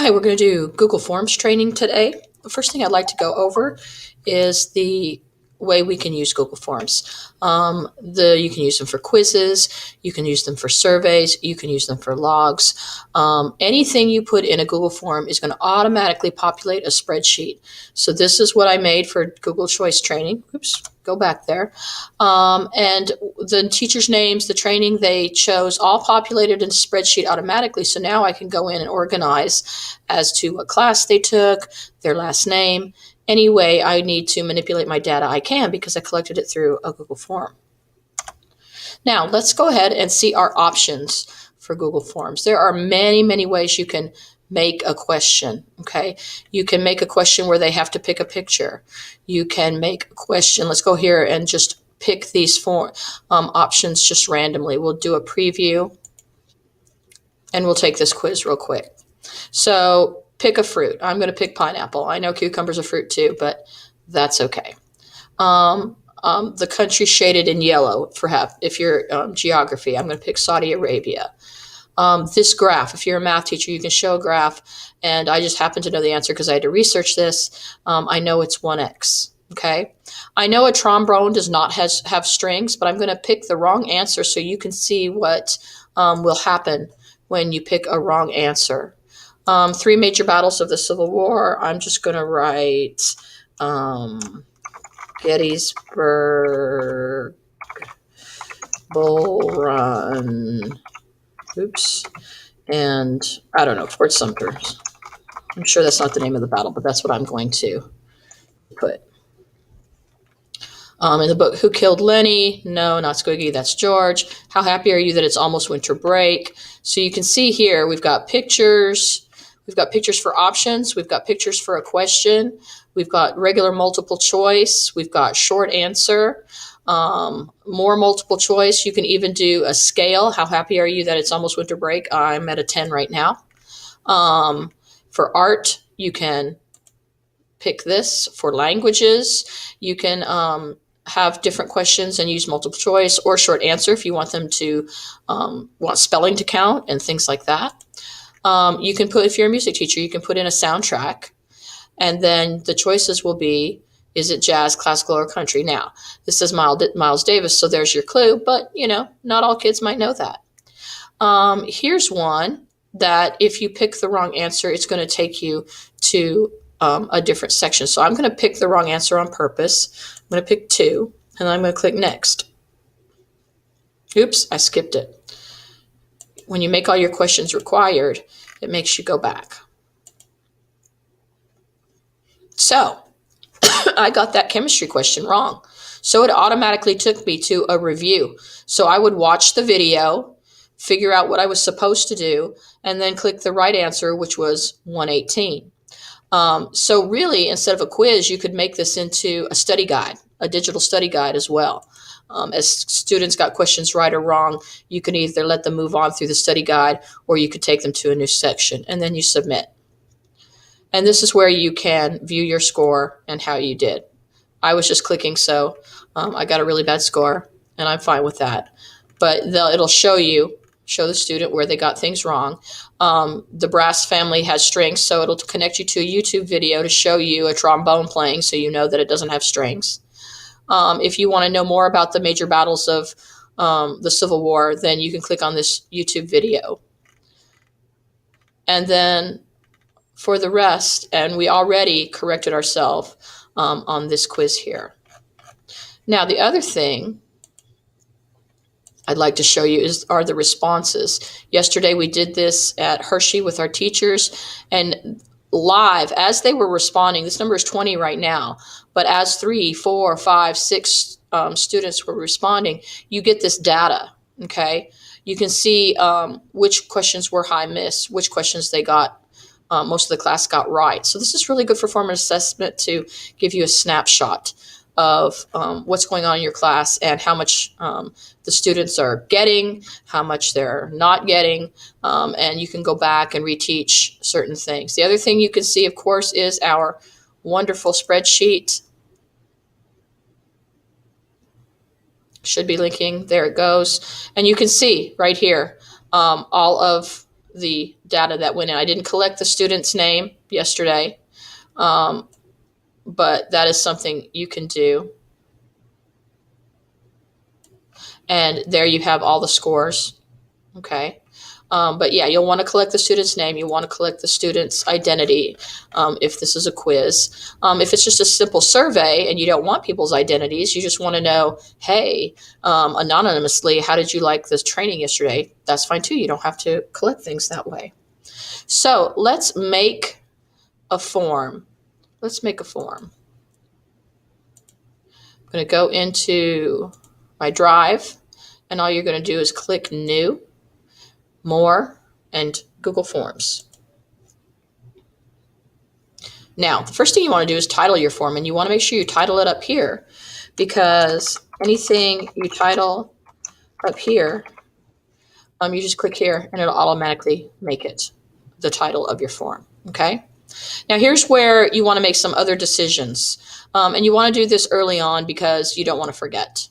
Hi, we're going to do Google Forms training today. The first thing I'd like to go over is the way we can use Google Forms. You can use them for quizzes, you can use them for surveys, you can use them for logs. Anything you put in a Google Form is going to automatically populate a spreadsheet. So this is what I made for Google Choice training. Oops, go back there. And the teachers' names, the training they chose, all populated in the spreadsheet automatically. So now I can go in and organize as to what class they took, their last name. Any way I need to manipulate my data, I can, because I collected it through a Google form. Now, let's go ahead and see our options for Google Forms. There are many, many ways you can make a question, okay? You can make a question where they have to pick a picture. You can make a question. Let's go here and just pick these four options just randomly. We'll do a preview, and we'll take this quiz real quick. So pick a fruit. I'm going to pick pineapple. I know cucumber's a fruit too, but that's okay. The country shaded in yellow, perhaps, if you're geography. I'm going to pick Saudi Arabia. This graph, if you're a math teacher, you can show a graph, and I just happen to know the answer because I had to research this. I know it's 1x. Okay. I know a trombone does not have strings, but I'm going to pick the wrong answer so you can see what will happen when you pick a wrong answer. 3 major battles of the Civil War. I'm just going to write Gettysburg, Bull Run, oops, and I don't know, Fort Sumter. I'm sure that's not the name of the battle, but that's what I'm going to put. In the book, Who Killed Lenny? No, not Squiggy, that's George. How happy are you that it's almost winter break? So you can see here, we've got pictures. We've got pictures for options. We've got pictures for a question. We've got regular multiple choice. We've got short answer, more multiple choice. You can even do a scale. How happy are you that it's almost winter break? I'm at a 10 right now. For art, you can pick this. For languages, you can have different questions and use multiple choice or short answer if you want them to want spelling to count and things like that. You can put, if you're a music teacher, you can put in a soundtrack, and then the choices will be, is it jazz, classical, or country? Now, this says Miles Davis, so there's your clue, but, you know, not all kids might know that. Here's one that if you pick the wrong answer, it's going to take you to a different section. So I'm going to pick the wrong answer on purpose. I'm going to pick 2, and I'm going to click next. Oops, I skipped it. When you make all your questions required, it makes you go back. So I got that chemistry question wrong. So it automatically took me to a review. So I would watch the video, figure out what I was supposed to do, and then click the right answer, which was 118. So really, instead of a quiz, you could make this into a study guide, a digital study guide as well. As students got questions right or wrong, you can either let them move on through the study guide, or you could take them to a new section, and then you submit. And this is where you can view your score and how you did. I was just clicking, so I got a really bad score, and I'm fine with that. But it'll show the student where they got things wrong. The brass family has strings, so it'll connect you to a YouTube video to show you a trombone playing, so you know that it doesn't have strings. If you want to know more about the major battles of the Civil War, then you can click on this YouTube video. And then for the rest, and we already corrected ourselves on this quiz here. Now, the other thing I'd like to show you are the responses. Yesterday, we did this at Hershey with our teachers, and live, as they were responding, this number is 20 right now, but as 3, 4, 5, 6 students were responding, you get this data, okay? You can see which questions were high miss, which questions they got, most of the class got right. So this is really good for formative assessment to give you a snapshot of what's going on in your class and how much the students are getting, how much they're not getting, and you can go back and reteach certain things. The other thing you can see, of course, is our wonderful spreadsheet. Should be linking. There it goes. And you can see right here all of the data that went in. I didn't collect the student's name yesterday, but that is something you can do. And there you have all the scores. Okay. But yeah, you'll want to collect the student's name. You want to collect the student's identity if this is a quiz. If it's just a simple survey and you don't want people's identities, you just want to know, hey, anonymously, how did you like this training yesterday? That's fine too. You don't have to collect things that way. So let's make a form. Let's make a form. I'm going to go into my Drive, and all you're going to do is click New, More, and Google Forms. Now, the first thing you want to do is title your form, and you want to make sure you title it up here, because anything you title up here, you just click here and it'll automatically make it the title of your form. Okay. Now here's where you want to make some other decisions, and you want to do this early on because you don't want to forget.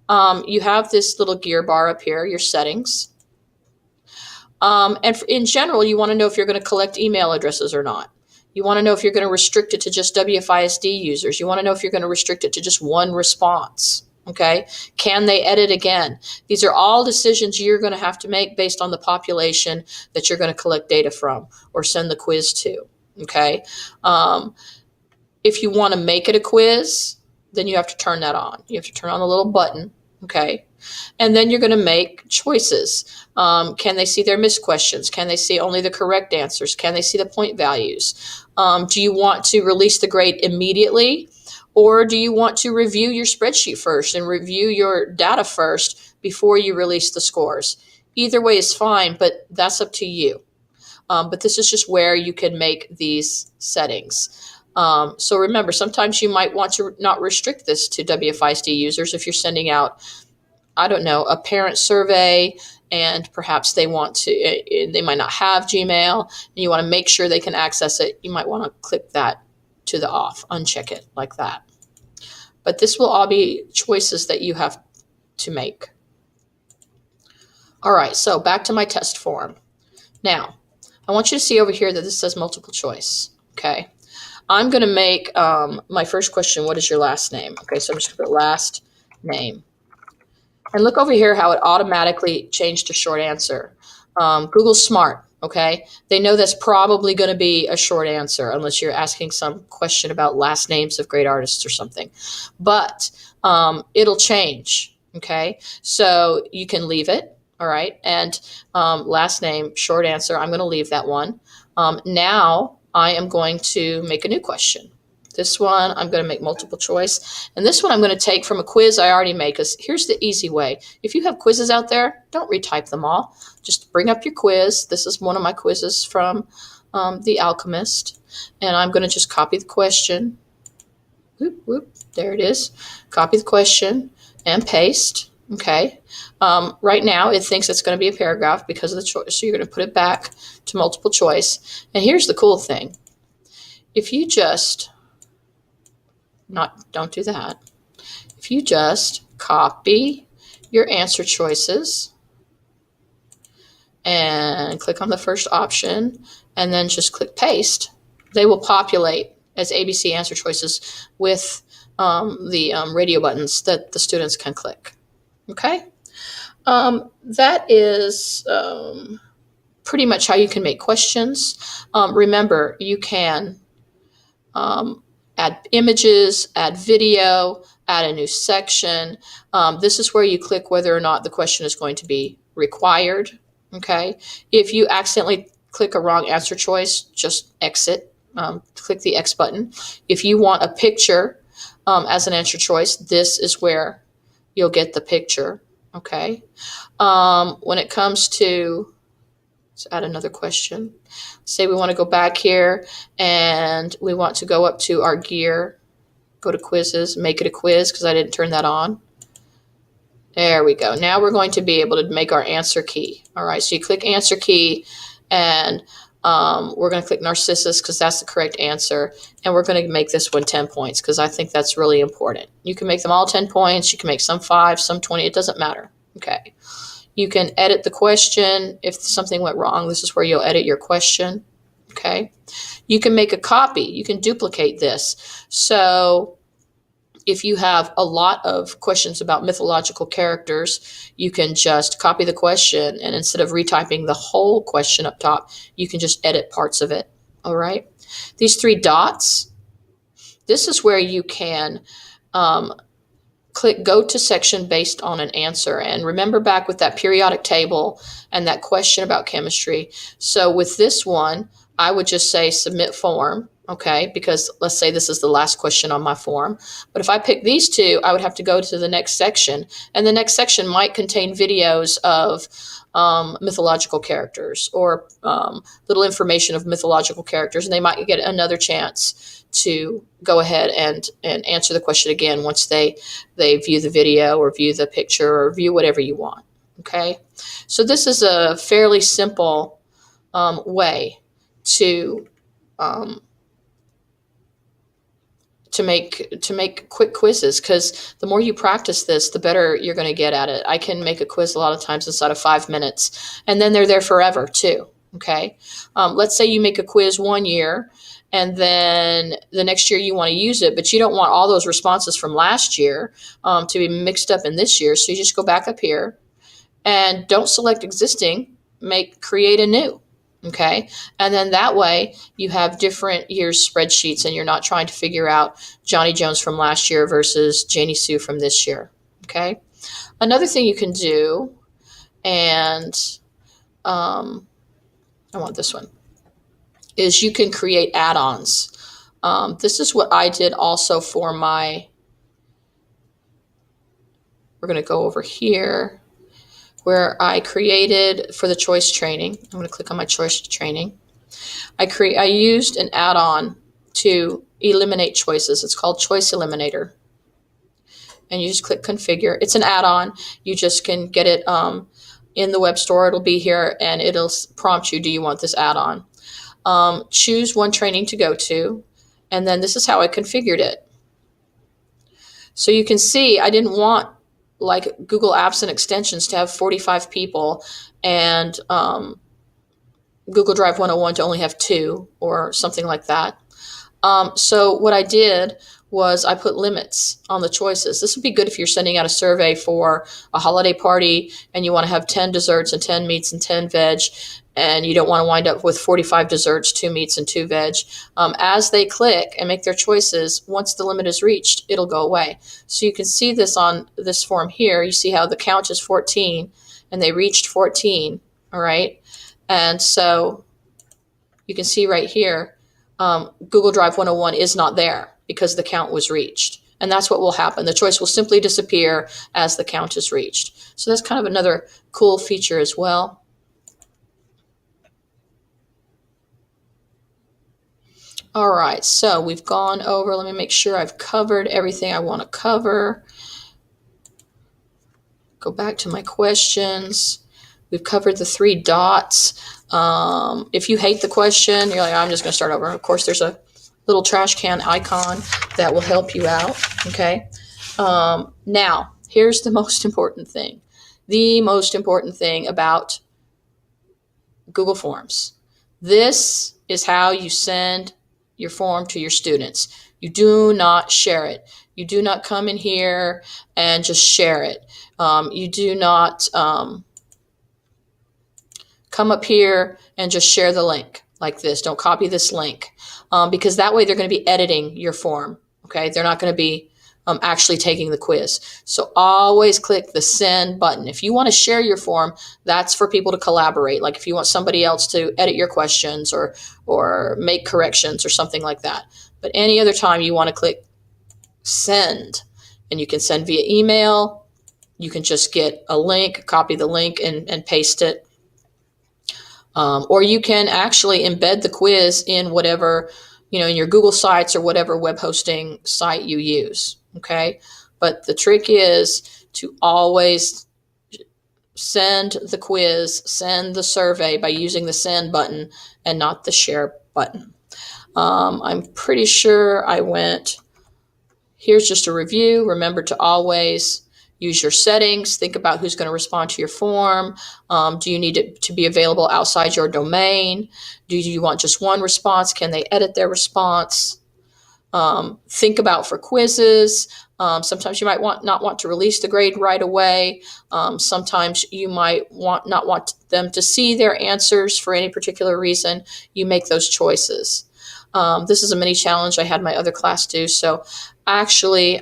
You have this little gear bar up here, your settings. And in general, you want to know if you're going to collect email addresses or not. You want to know if you're going to restrict it to just WFISD users. You want to know if you're going to restrict it to just one response. Okay. Can they edit again? These are all decisions you're going to have to make based on the population that you're going to collect data from or send the quiz to. Okay. If you want to make it a quiz, then you have to turn that on. You have to turn on the little button. Okay. And then you're going to make choices. Can they see their missed questions? Can they see only the correct answers? Can they see the point values? Do you want to release the grade immediately? Or do you want to review your spreadsheet first and review your data first before you release the scores? Either way is fine, but that's up to you. But this is just where you can make these settings. So remember, sometimes you might want to not restrict this to WFISD users if you're sending out, I don't know, a parent survey, and perhaps they want to, they might not have Gmail, and you want to make sure they can access it. You might want to click that to the off, uncheck it like that. But this will all be choices that you have to make. All right, so back to my test form. Now, I want you to see over here that this says multiple choice, okay? I'm going to make my first question, what is your last name? Okay, so I'm just going to put last name. And look over here how it automatically changed to short answer. Google's smart, okay? They know that's probably going to be a short answer unless you're asking some question about last names of great artists or something. But it'll change, okay? So you can leave it, all right? And last name, short answer, I'm going to leave that one. Now I am going to make a new question. This one, I'm going to make multiple choice. And this one I'm going to take from a quiz I already made, because here's the easy way. If you have quizzes out there, don't retype them all. Just bring up your quiz. This is one of my quizzes from The Alchemist. And I'm going to just copy the question. Whoop, whoop, there it is. Copy the question and paste. Okay. Right now, it thinks it's going to be a paragraph because of the choice. So you're going to put it back to multiple choice. And here's the cool thing. If you just... don't do that. If you just copy your answer choices and click on the first option and then just click paste, they will populate as ABC answer choices with the radio buttons that the students can click. Okay? That is pretty much how you can make questions. Remember, you can add images, add video, add a new section. This is where you click whether or not the question is going to be required. Okay. If you accidentally click a wrong answer choice, just exit, click the X button. If you want a picture as an answer choice, this is where you'll get the picture. Okay. When it comes to, let's add another question. Say we want to go back here and we want to go up to our gear, go to quizzes, make it a quiz because I didn't turn that on. There we go. Now we're going to be able to make our answer key. All right, so you click answer key and we're going to click Narcissus because that's the correct answer. And we're going to make this one 10 points because I think that's really important. You can make them all 10 points. You can make some 5, some 20. It doesn't matter. Okay. You can edit the question. If something went wrong, this is where you'll edit your question. Okay. You can make a copy. You can duplicate this. So if you have a lot of questions about mythological characters, you can just copy the question, and instead of retyping the whole question up top, you can just edit parts of it. All right. These three dots, this is where you can click go to section based on an answer. And remember back with that periodic table and that question about chemistry. So with this one, I would just say submit form, okay, because let's say this is the last question on my form. But if I pick these two, I would have to go to the next section, and the next section might contain videos of mythological characters or little information of mythological characters, and they might get another chance to go ahead and answer the question again once they view the video or view the picture or view whatever you want. Okay, so this is a fairly simple way to make quick quizzes, because the more you practice this, the better you're going to get at it. I can make a quiz a lot of times inside of 5 minutes, and then they're there forever too. Okay, let's say you make a quiz 1 year, and then the next year you want to use it, but you don't want all those responses from last year to be mixed up in this year. So you just go back up here and don't select existing, create a new. Okay. And then that way you have different years spreadsheets, and you're not trying to figure out Johnny Jones from last year versus Janie Sue from this year. Okay. Another thing you can do, and I want this one, is you can create add-ons. This is what I did also for we're going to go over here where I created for the choice training. I'm going to click on my choice training. I used an add-on to eliminate choices. It's called Choice Eliminator. And you just click configure. It's an add-on. You just can get it in the web store. It'll be here, and it'll prompt you, do you want this add-on? Choose one training to go to, and then this is how I configured it. So you can see I didn't want like Google Apps and extensions to have 45 people, and Google Drive 101 to only have 2 or something like that. So what I did was I put limits on the choices. This would be good if you're sending out a survey for a holiday party and you want to have 10 desserts and 10 meats and 10 veg, and you don't want to wind up with 45 desserts, 2 meats, and 2 veg. As they click and make their choices, once the limit is reached, it'll go away. So you can see this on this form here. You see how the count is 14, and they reached 14, all right? And so you can see right here, Google Drive 101 is not there because the count was reached. And that's what will happen. The choice will simply disappear as the count is reached. So that's kind of another cool feature as well. All right, so we've gone over, let me make sure I've covered everything I want to cover. Go back to my questions. We've covered the 3 dots. If you hate the question, you're like, I'm just going to start over. Of course, there's a little trash can icon that will help you out, okay? Now, here's the most important thing. The most important thing about Google Forms. This is how you send your form to your students. You do not share it. You do not come in here and just share it. You do not come up here and just share the link like this. Don't copy this link because that way they're going to be editing your form. Okay, they're not going to be actually taking the quiz. So always click the send button. If you want to share your form, that's for people to collaborate. Like if you want somebody else to edit your questions or make corrections or something like that. But any other time you want to click send, and you can send via email. You can just get a link, copy the link and paste it. Or you can actually embed the quiz in whatever, in your Google Sites or whatever web hosting site you use. Okay. But the trick is to always send the quiz, send the survey by using the send button and not the share button. I'm pretty sure I went, here's just a review. Remember to always use your settings, think about who's going to respond to your form. Do you need it to be available outside your domain? Do you want just one response? Can they edit their response? Think about for quizzes. Sometimes you might not want to release the grade right away. Sometimes you might not want them to see their answers for any particular reason. You make those choices. This is a mini challenge I had my other class do. So actually,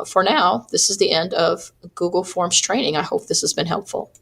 for now, this is the end of Google Forms training. I hope this has been helpful.